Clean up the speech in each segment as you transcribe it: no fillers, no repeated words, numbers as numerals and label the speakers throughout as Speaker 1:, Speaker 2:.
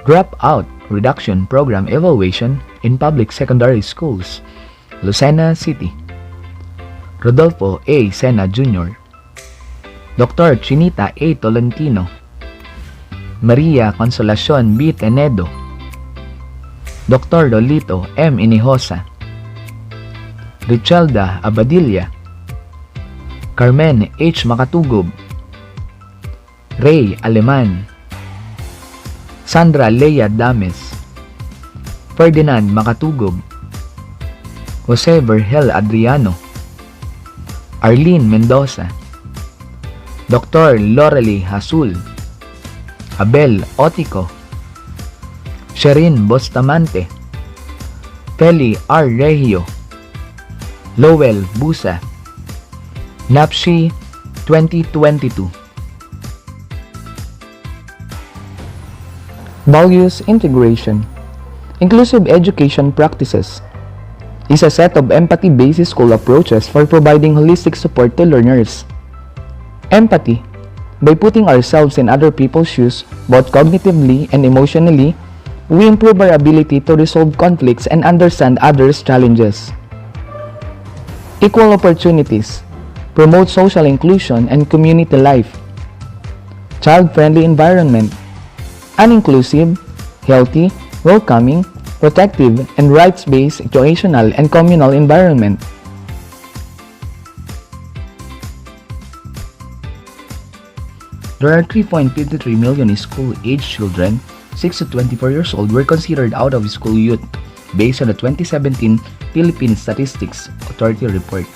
Speaker 1: Dropout Reduction Program Evaluation in Public Secondary Schools, Lucena City. Rodolfo A. Sena Jr., Dr. Chinita A. Tolentino, Maria Consolacion B. Tenedo, Dr. Lolito M. Inihosa, Richelda Abadilla, Carmen H. Makatugob, Ray Aleman, Sandra Lea Dames, Ferdinand Makatugob, Jose Vergel Adriano, Arlene Mendoza, Dr. Lorely Hasul, Abel Otico, Sherin Bustamante, Feli R. Regio, Lowell Busa, NAPSHI 2022. Values Integration. Inclusive education practices is a set of empathy-based school approaches for providing holistic support to learners. Empathy. By putting ourselves in other people's shoes, both cognitively and emotionally, we improve our ability to resolve conflicts and understand others' challenges. Equal opportunities. Promote social inclusion and community life. Child-friendly environment. An inclusive, healthy, welcoming, protective, and rights-based situational and communal environment. There are 3.53 million school-aged children, 6 to 24 years old, were considered out of school youth, based on the 2017 Philippine Statistics Authority report.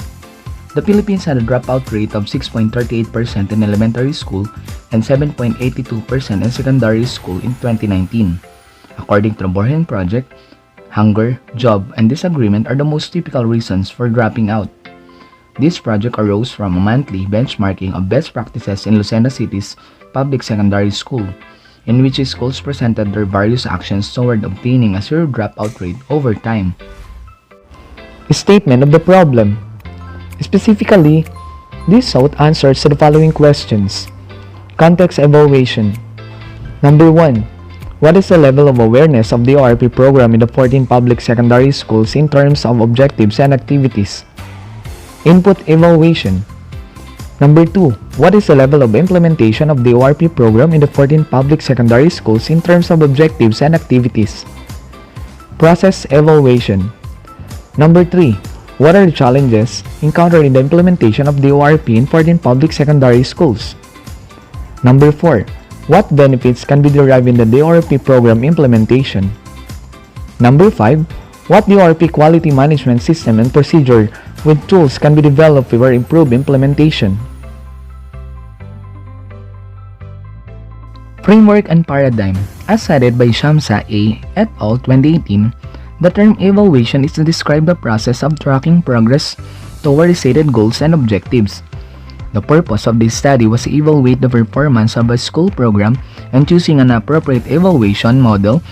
Speaker 1: The Philippines had a dropout rate of 6.38% in elementary school and 7.82% in secondary school in 2019. According to the Borgen Project, hunger, job, and disagreement are the most typical reasons for dropping out. This project arose from a monthly benchmarking of best practices in Lucena City's public secondary school, in which schools presented their various actions toward obtaining a zero dropout rate over time. Statement of the problem. Specifically, this sought answers to the following questions. Context evaluation. Number 1. What is the level of awareness of the ORP program in the 14 public secondary schools in terms of objectives and activities? Input evaluation. Number 2. What is the level of implementation of the ORP program in the 14 public secondary schools in terms of objectives and activities? Process evaluation. Number 3. What are the challenges encountered in the implementation of the ORP in 14 public secondary schools? Number 4. What benefits can be derived in the ORP program implementation? Number 5. What ORP quality management system and procedure with tools can be developed for improved implementation? Framework and paradigm. As cited by Shamsa A. et al. 2018, the term evaluation is to describe the process of tracking progress toward stated goals and objectives. The purpose of this study was to evaluate the performance of a school program, and choosing an appropriate evaluation model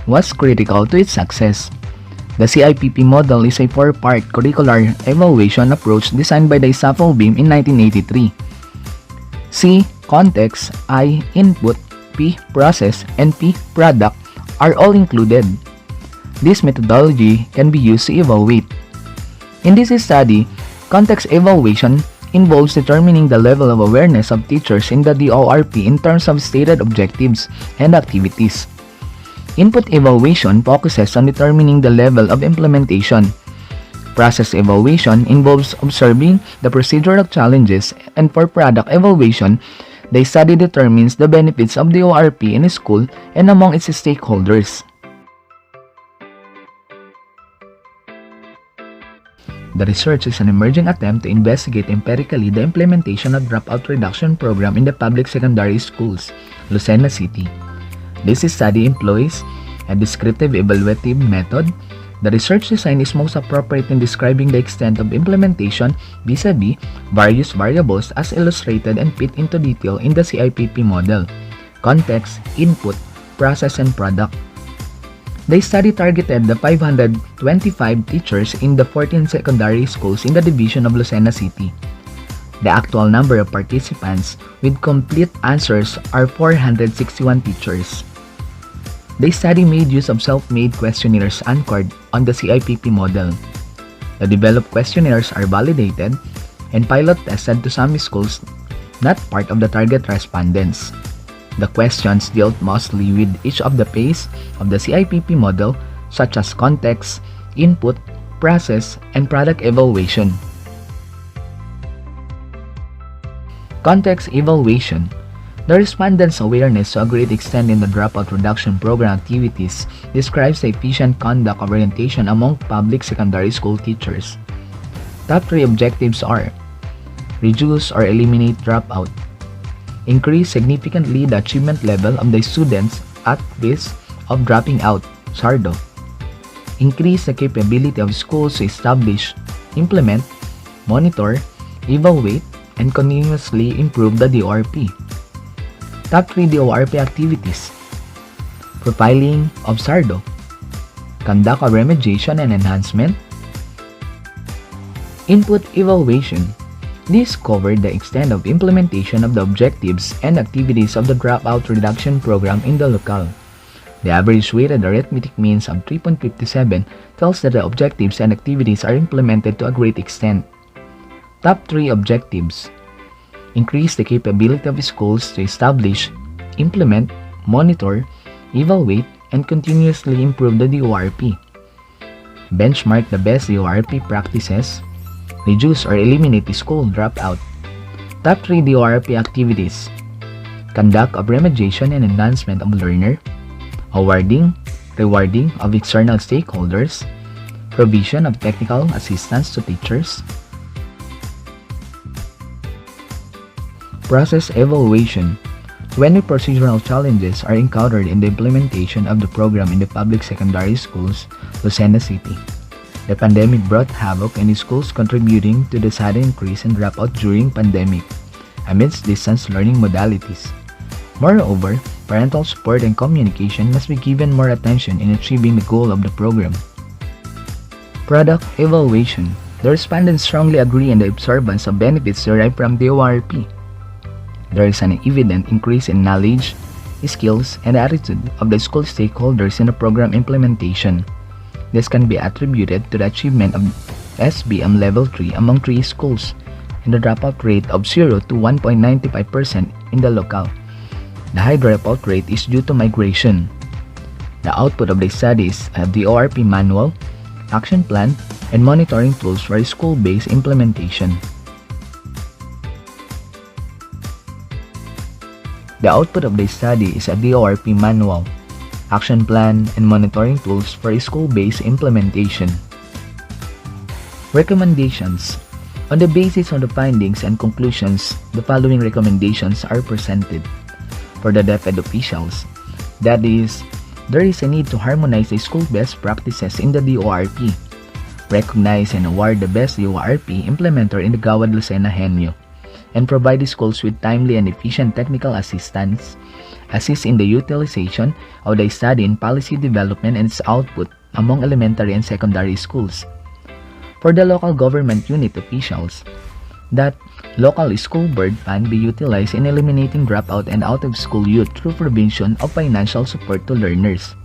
Speaker 1: was critical to its success. The CIPP model is a 4-part curricular evaluation approach designed by the Saffold-Beam in 1983. C. Context, I. Input, P. Process, and P. Product are all included. This methodology can be used to evaluate. In this study, context evaluation involves determining the level of awareness of teachers in the ORP in terms of stated objectives and activities. Input evaluation focuses on determining the level of implementation. Process evaluation involves observing the procedural challenges, and for product evaluation, the study determines the benefits of the ORP in a school and among its stakeholders. The research is an emerging attempt to investigate empirically the implementation of dropout reduction program in the public secondary schools, Lucena City. This study employs a descriptive evaluative method. The research design is most appropriate in describing the extent of implementation vis-a-vis various variables as illustrated and fit into detail in the CIPP model: context, input, process, and product. The study targeted the 525 teachers in the 14 secondary schools in the division of Lucena City. The actual number of participants with complete answers are 461 teachers. The study made use of self-made questionnaires anchored on the CIPP model. The developed questionnaires are validated and pilot tested to some schools not part of the target respondents. The questions dealt mostly with each of the phases of the CIPP model, such as context, input, process, and product evaluation. Context evaluation. The respondents' awareness to a great extent in the dropout reduction program activities describes the efficient conduct of orientation among public secondary school teachers. Top 3 objectives are: reduce or eliminate dropout, increase significantly the achievement level of the students at risk of dropping out, SARDO, increase the capability of schools to establish, implement, monitor, evaluate, and continuously improve the DORP. Top 3 DORP activities: profiling of SARDO, conduct of remediation and enhancement, input evaluation. These covered the extent of implementation of the objectives and activities of the dropout reduction program in the locale. The average weighted arithmetic means of 3.57 tells that the objectives and activities are implemented to a great extent. Top 3 objectives: increase the capability of schools to establish, implement, monitor, evaluate, and continuously improve the DORP. Benchmark the best DORP practices. Reduce or eliminate the school dropout. Top 3 DORP activities: conduct of remediation and enhancement of learner, awarding, rewarding of external stakeholders, provision of technical assistance to teachers. Process evaluation. When the procedural challenges are encountered in the implementation of the program in the public secondary schools, Lucena City. The pandemic brought havoc in the schools, contributing to the sudden increase in dropout during pandemic amidst distance learning modalities. Moreover, parental support and communication must be given more attention in achieving the goal of the program. Product evaluation. The respondents strongly agree on the observance of benefits derived from DORP. There is an evident increase in knowledge, skills, and attitude of the school stakeholders in the program implementation. This can be attributed to the achievement of SBM Level 3 among 3 schools and the dropout rate of 0 to 1.95% in the locale. The high dropout rate is due to migration. The output of the studies have the ORP manual, action plan, and monitoring tools for school-based implementation. The output of the study is a DORP manual, action plan, and monitoring tools for school-based implementation. Recommendations. On the basis of the findings and conclusions, the following recommendations are presented. For the DepEd officials, that is, there is a need to harmonize the school best practices in the DORP, recognize and award the best DORP implementer in the Gawad Lucena Henyo, and provide the schools with timely and efficient technical assistance, assist in the utilization of the study in policy development and its output among elementary and secondary schools. For the local government unit officials, that local school board fund be utilized in eliminating dropout and out-of-school youth through provision of financial support to learners.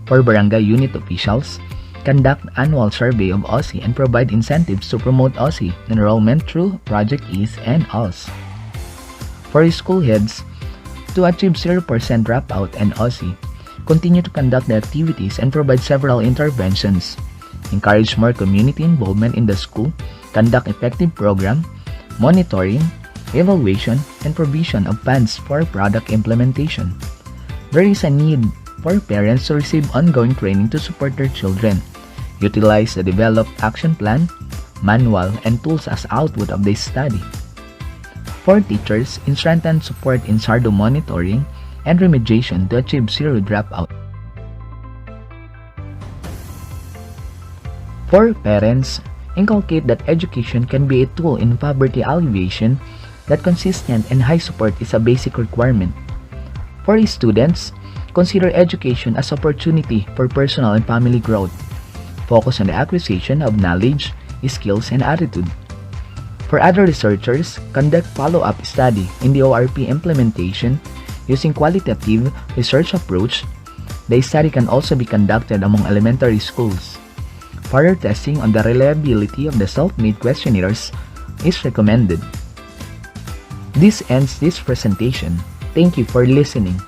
Speaker 1: For barangay unit officials, conduct annual survey of OSI and provide incentives to promote OSI enrollment through Project Ease and OS. For school heads, to achieve 0% dropout and OSI, continue to conduct the activities and provide several interventions. Encourage more community involvement in the school, conduct effective program, monitoring, evaluation, and provision of funds for product implementation. There is a need for parents to receive ongoing training to support their children. Utilize the developed action plan, manual, and tools as output of this study. For teachers, strengthen support in SARDO monitoring and remediation to achieve 0 dropout. For parents, inculcate that education can be a tool in poverty alleviation, that consistent and high support is a basic requirement. For students, consider education as opportunity for personal and family growth. Focus on the acquisition of knowledge, skills, and attitude. For other researchers, conduct follow-up study in the ORP implementation using qualitative research approach The study can also be conducted among elementary schools. Further testing on the reliability of the self-made questionnaires is recommended. This ends this presentation. Thank you for listening.